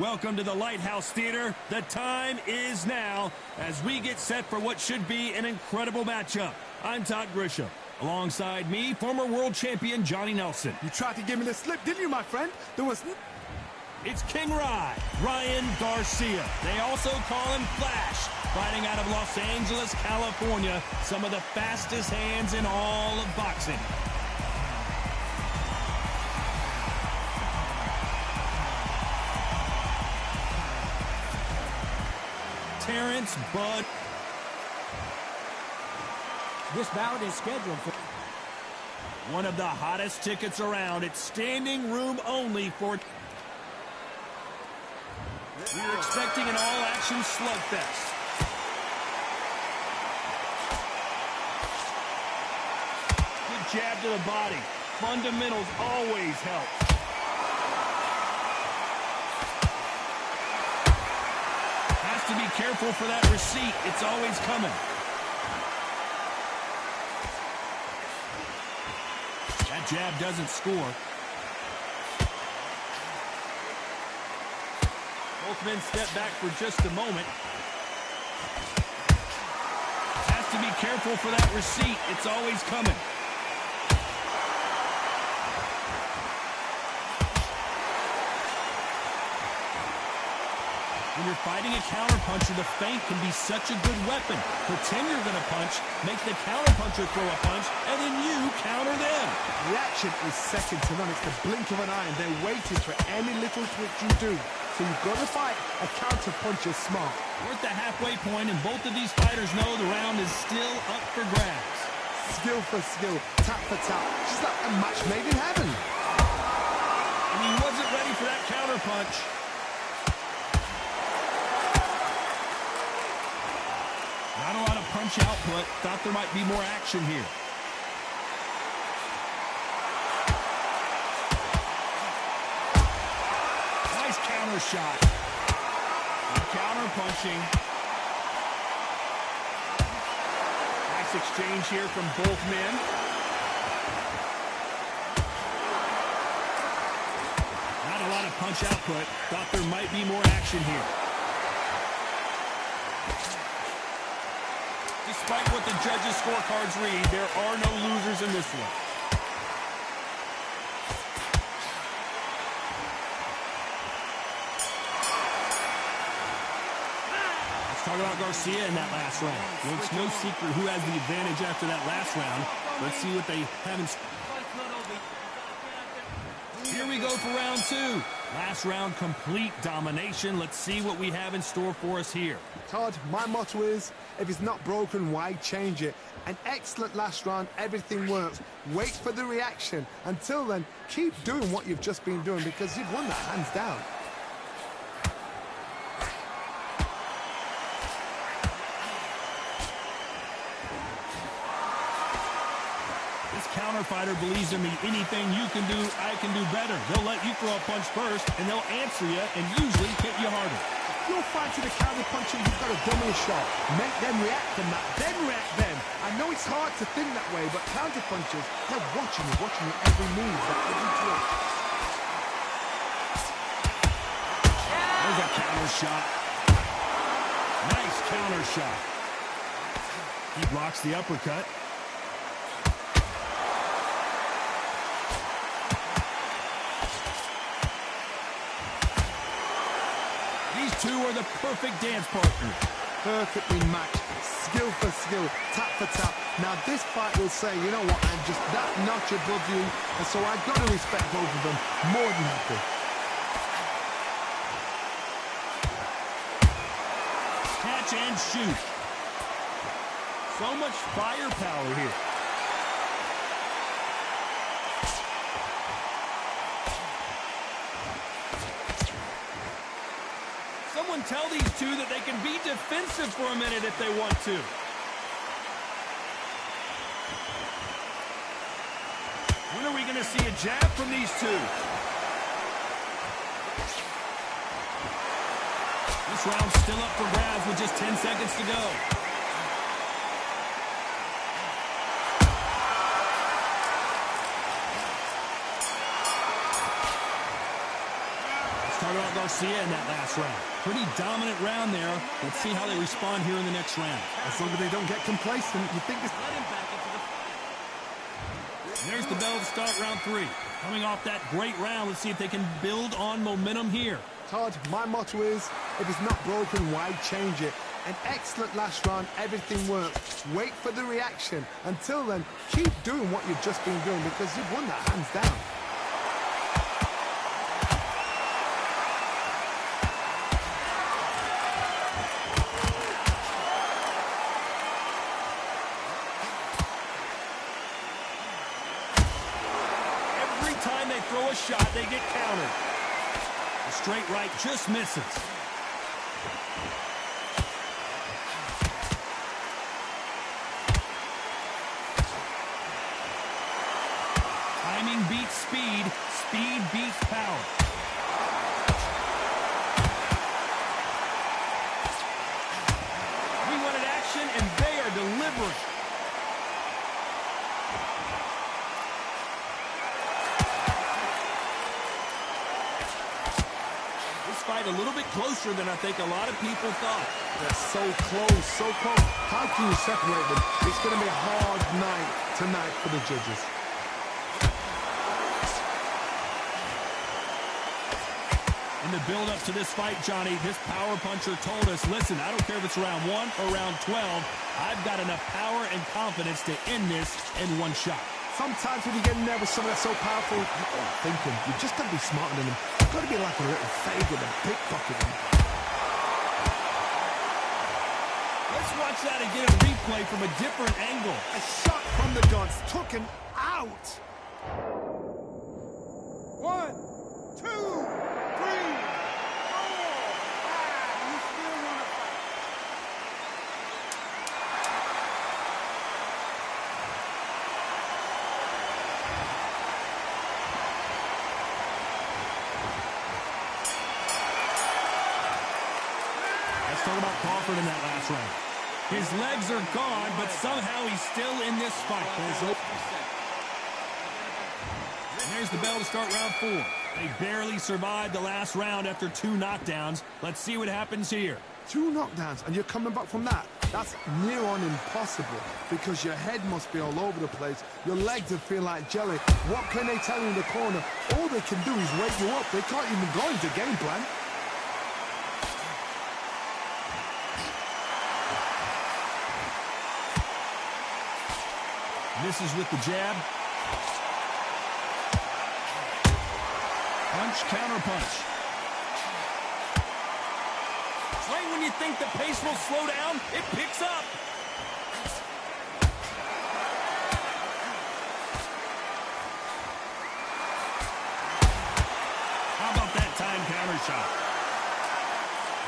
Welcome to the Lighthouse Theater. The time is now as we get set for what should be an incredible matchup. I'm Todd Grisham. Alongside me, former world champion Johnny Nelson. You tried to give me the slip, didn't you, my friend? It's King Ryan Garcia. They also call him Flash. Fighting out of Los Angeles, California. Some of the fastest hands in all of boxing. Terrence Bud. This bout is scheduled for one of the hottest tickets around. It's standing room only for... We're expecting an all-action slugfest. Good jab to the body. Fundamentals always help. Has to be careful for that receipt. It's always coming. That jab doesn't score. Both men step back for just a moment. Has to be careful for that receipt. It's always coming. When you're fighting a counterpuncher, the feint can be such a good weapon. Pretend you're going to punch, make the counterpuncher throw a punch, and then you counter them. Reaction is second to none. It's the blink of an eye, and they're waiting for any little twitch you do. So you've got to fight a counterpuncher smart. We're at the halfway point, and both of these fighters know the round is still up for grabs. Skill for skill, tap for tap. Just like a match made in heaven. And he wasn't ready for that counterpunch. Not a lot of punch output. Thought there might be more action here. Nice counter shot. Counter punching. Nice exchange here from both men. Not a lot of punch output. Thought there might be more action here. Despite what the judges' scorecards read, there are no losers in this one. Let's talk about Garcia in that last round. Well, it's no secret who has the advantage after that last round. Let's see what they have in store. Here we go for round two. Last round, complete domination. Let's see what we have in store for us here. Todd, my motto is, if it's not broken, why change it? An excellent last round, everything works. Wait for the reaction. Until then, keep doing what you've just been doing because you've won that hands down. Counter fighter believes in me. Anything you can do, I can do better. They'll let you throw a punch first, and they'll answer you and usually hit you harder. If you're fighting a counter puncher, you've got to dummy a shot. Make them react from that, then react then. I know it's hard to think that way, but counter punchers, they're watching you every move, every twitch. There's a counter shot. Nice counter shot. He blocks the uppercut. Two are the perfect dance partners. Perfectly matched, skill for skill, tap for tap. Now this fight will say, you know what, I'm just that notch above you, and so I've got to respect both of them more than happy. Catch and shoot. So much firepower here. Someone tell these two that they can be defensive for a minute if they want to. When are we going to see a jab from these two? This round's still up for grabs with just 10 seconds to go. Tyrell Garcia in that last round. Pretty dominant round there. Let's see how they respond here in the next round. As long as they don't get complacent, you think this... There's the bell to start round 3. Coming off that great round, let's see if they can build on momentum here. Todd, my motto is, if it's not broken, why change it? An excellent last round, everything works. Wait for the reaction. Until then, keep doing what you've just been doing because you've won that hands down. Every time they throw a shot, they get countered. The straight right just misses. Timing beats speed. Speed beats power. We wanted action, and they are delivering. This fight a little bit closer than I think a lot of people thought. They're so close, so close. How can you separate them? It's going to be a hard night tonight for the judges. In the build-up to this fight, Johnny, this power puncher told us, listen, I don't care if it's round 1 or round 12, I've got enough power and confidence to end this in one shot. Sometimes when you get in there with someone that's so powerful, you're thinking, you've just got to be smarter than them. You've got to be like a little faggot and pickpocket them. Let's watch that and get a replay from a different angle. A shot from the guns took him out. 1, 2, 3, 4, 5. You still want to fight. Let's talk about Crawford in that last round. His legs are gone, but somehow he's still in this fight. And there's the bell to start round 4. They barely survived the last round after 2 knockdowns. Let's see what happens here. 2 knockdowns, and you're coming back from that. That's near on impossible because your head must be all over the place. Your legs will feel like jelly. What can they tell you in the corner? All they can do is wake you up. They can't even go into game plan. Misses with the jab. Punch, counter punch. Right when you think the pace will slow down, it picks up. How about that time counter shot?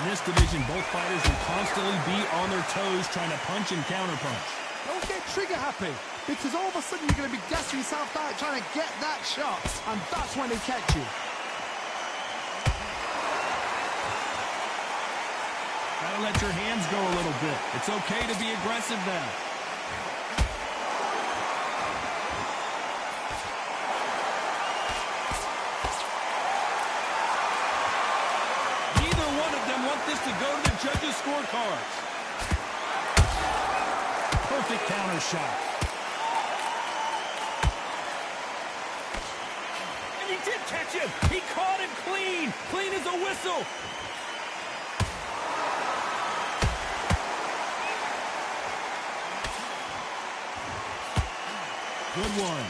In this division, both fighters will constantly be on their toes trying to punch and counter punch. Don't get trigger happy, because all of a sudden you're going to be gassing yourself out trying to get that shot, and that's when they catch you. Gotta let your hands go a little bit. It's okay to be aggressive now. Neither one of them want this to go to the judges' scorecards. Perfect counter shot. And he did catch him. He caught him clean. Clean as a whistle. Good one.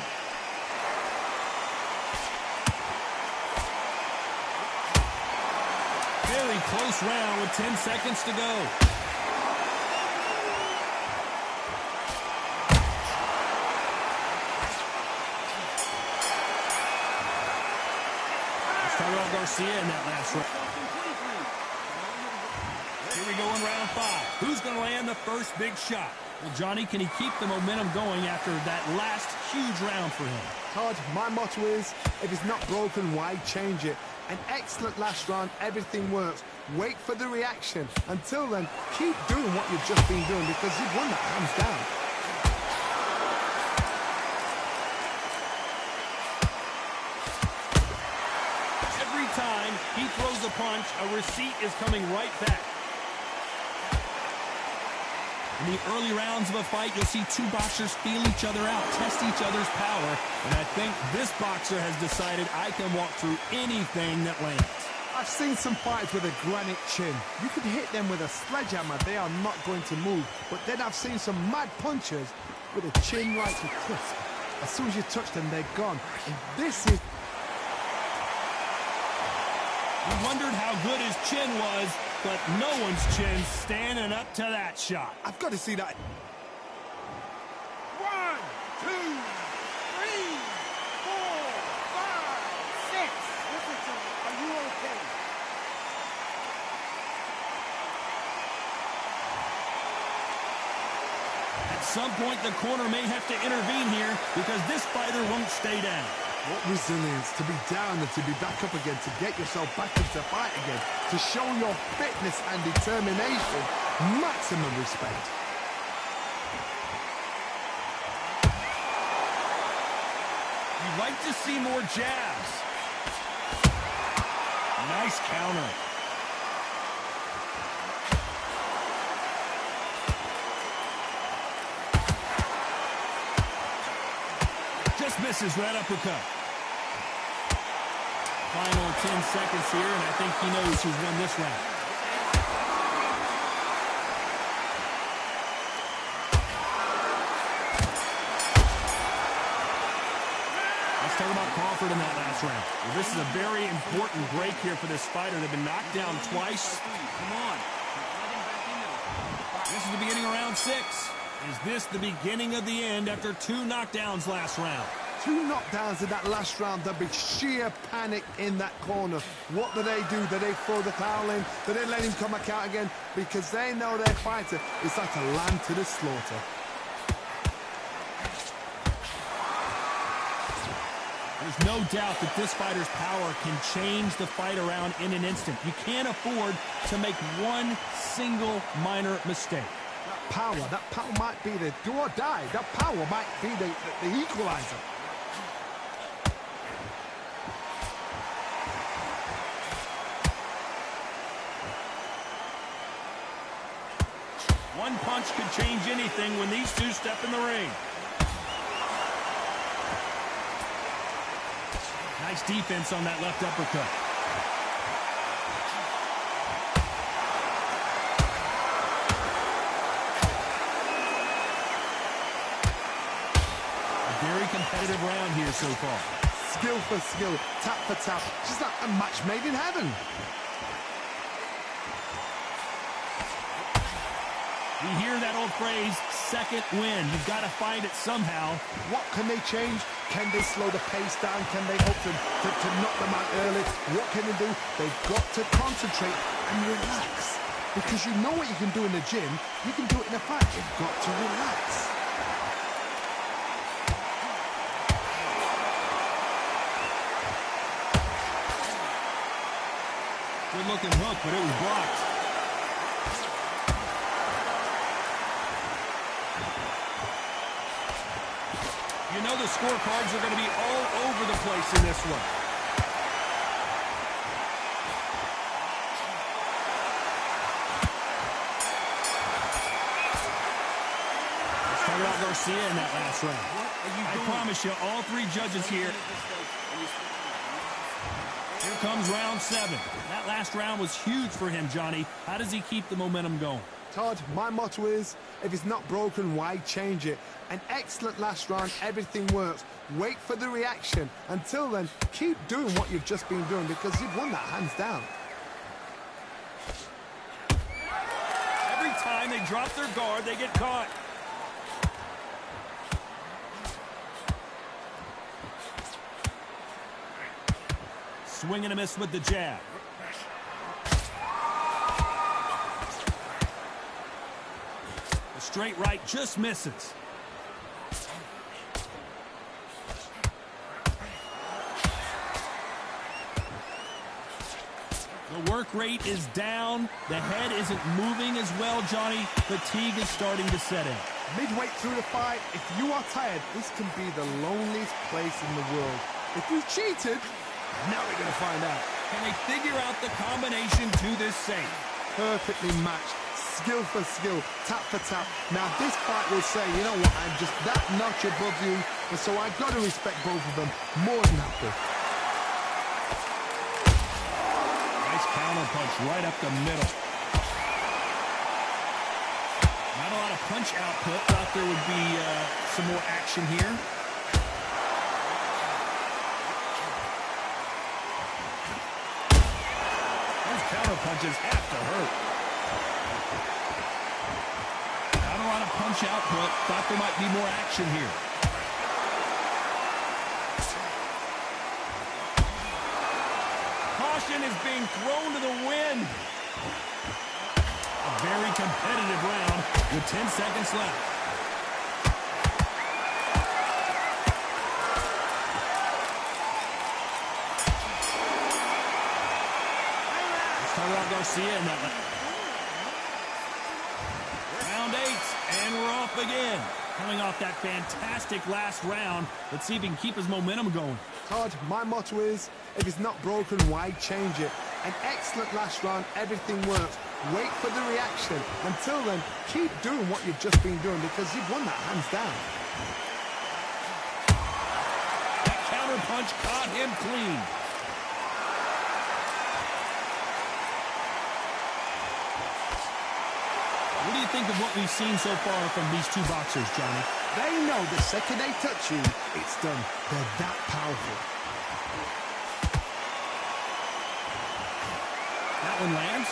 Very close round with 10 seconds to go. Tyrell Garcia in that last round. Here we go in round 5. Who's going to land the first big shot? Well, Johnny, can he keep the momentum going after that last huge round for him? Todd, my motto is, if it's not broken, why change it? An excellent last round, everything works. Wait for the reaction. Until then, keep doing what you've just been doing because you've won that hands down. Every time He throws a punch. A receipt is coming right back. In the early rounds of a fight, you'll see two boxers feel each other out, test each other's power. And I think this boxer has decided I can walk through anything that lands. I've seen some fighters with a granite chin. You could hit them with a sledgehammer, they are not going to move. But then I've seen some mad punchers with a chin right to crisp. As soon as you touch them, they're gone. And this is... We wondered how good his chin was, but no one's chin standing up to that shot. I've got to see that. 1, 2, 3, 4, 5, 6. Listen to me. Are you okay? At some point, the corner may have to intervene here because this fighter won't stay down. What resilience to be down and to be back up again, to get yourself back into fight again, to show your fitness and determination. Maximum respect. You'd like to see more jabs. Nice counter. Just misses right uppercut. Final 10 seconds here, and I think he knows who's won this round. Let's talk about Crawford in that last round. Well, this is a very important break here for this fighter. They've been knocked down twice. Come on. This is the beginning of round 6. Is this the beginning of the end after 2 knockdowns last round? 2 knockdowns in that last round. There'll be sheer panic in that corner. What do? Do they throw the towel in? Do they let him come back out again? Because they know their fighter is like a lamb to the slaughter. There's no doubt that this fighter's power can change the fight around in an instant. You can't afford to make one single minor mistake. That power might be the do or die. That power might be the equalizer. One punch could change anything when these two step in the ring. Nice defense on that left uppercut. A very competitive round here so far. Skill for skill, tap for tap. Just like a match made in heaven. We hear that old phrase, second win. You've got to find it somehow. What can they change? Can they slow the pace down? Can they hope to knock them out early? What can they do? They've got to concentrate and relax. Because you know what you can do in the gym, you can do it in a fight. You've got to relax. Good looking hook, but it was blocked. You know the scorecards are going to be all over the place in this one. Let's talk about Garcia in that last round. I promise you, all 3 judges here. Here comes round 7. That last round was huge for him, Johnny. How does he keep the momentum going? Todd, my motto is, if it's not broken, why change it? An excellent last round, everything works. Wait for the reaction. Until then, keep doing what you've just been doing because you've won that hands down. Every time they drop their guard, they get caught. Swing and a miss with the jab. The straight right just misses. The work rate is down. The head isn't moving as well, Johnny. Fatigue is starting to set in. Midway through the fight, if you are tired, this can be the loneliest place in the world. If you cheated, now we're going to find out. Can they figure out the combination to this save? Perfectly matched, skill for skill, tap for tap. Now this fight will say, you know what, I'm just that notch above you, and so I've got to respect both of them more than happy. Nice counter punch right up the middle. Not a lot of punch output. Thought there would be some more action here. Those counter punches have to hurt. Not a lot of punch output. Thought there might be more action here. Caution is being thrown to the wind. A very competitive round with 10 seconds left. Let's talk about Garcia in that one. Round 8, and we're off again. Coming off that fantastic last round, let's see if he can keep his momentum going. Todd, my motto is, if it's not broken, why change it? An excellent last round, everything works. Wait for the reaction. Until then, keep doing what you've just been doing because you've won that hands down. That counter punch caught him clean. What do you think of what we've seen so far from these two boxers, Johnny? They know the second they touch you, it's done. They're that powerful. That one lands.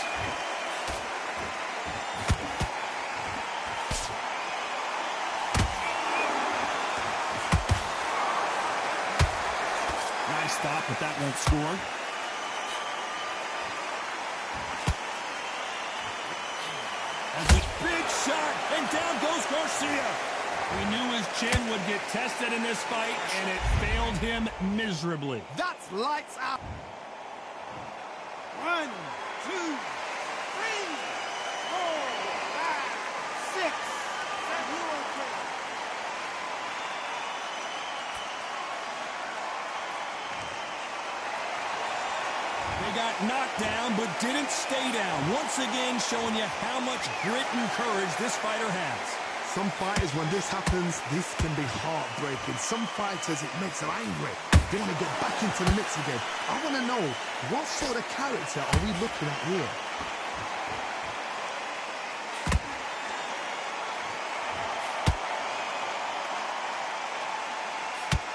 Nice stop, but that won't score. That's a big shot, and down goes Garcia. We knew his chin would get tested in this fight, and it failed him miserably. That's lights out. 1, 2, 3, 4, 5, 6. They got knocked down, but didn't stay down. Once again, showing you how much grit and courage this fighter has. Some fighters, when this happens, this can be heartbreaking. Some fighters, it makes them angry. They want to get back into the mix again. I want to know, what sort of character are we looking at here?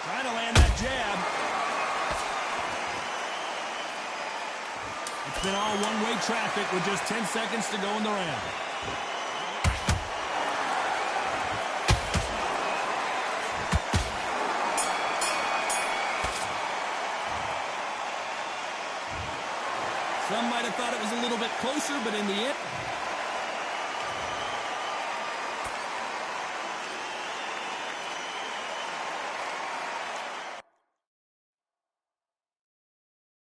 Trying to land that jab. It's been all one-way traffic with just 10 seconds to go in the round. Some might have thought it was a little bit closer, but in the end,